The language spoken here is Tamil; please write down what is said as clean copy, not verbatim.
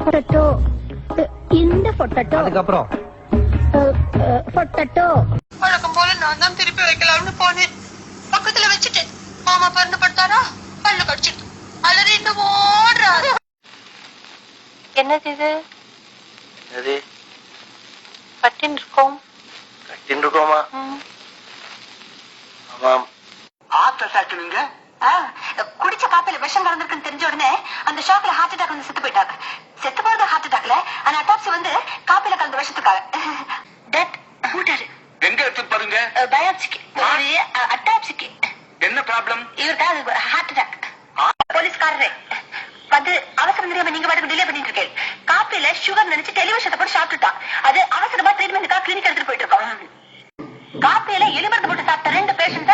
பொட்டட்டோ, இந்த பொட்டட்டோ, அதுக்கப்புறம் பொட்டட்டோ. வழக்கம் போல நான் தான் திருப்பி வைக்கலாம்னு போனேன். பக்கத்துல வச்சுட்டேன். மாமா பறந்து படுத்தாரா, பல்லு கடிச்சிட்டு அலறி இன்னும் ஓடுறாரு. என்னது இது? எது கட்டின்னு இருக்கோம். கட்டின்னு இருக்கோமா? ஆமாம். ஹார்ட் அட்டாக்னுங்க. குடிச்ச காப்பில விஷம் கலந்துருக்குன்னு தெரிஞ்ச உடனே அந்த ஷாக்ல ஹார்ட் அட்டாக் வந்து செத்து போயிட்டாங்க. செத்து போறது ஹார்ட் அட்டாக்ல, ஆனா அட்டாப்சி வந்து காப்பில கலந்த விஷத்துக்காக. டெட் கூட்டாரு. எங்க எடுத்து பாருங்க. பயாப்சிக்கு அட்டாப்சிக்கு. என்ன ப்ராப்ளம்? இவருக்கு ஹார்ட் அட்டாக். போலீஸ்காரரே வந்து அவசரம் தெரியாம நீங்க பாட்டுக்கு டிலே பண்ணிட்டு இருக்கேன். காப்பில சுகர் நினைச்சு டெலிவிஷனை போட்டு சாப்பிட்டுட்டான். அது அவசரமா ட்ரீட்மெண்ட்டுக்காக கிளினிக் எடுத்துட்டு போயிட்டு இருக்கோம். காப்பில எலிமருந்து போட்டு சாப்பிட்ட 2 பேஷண்ட்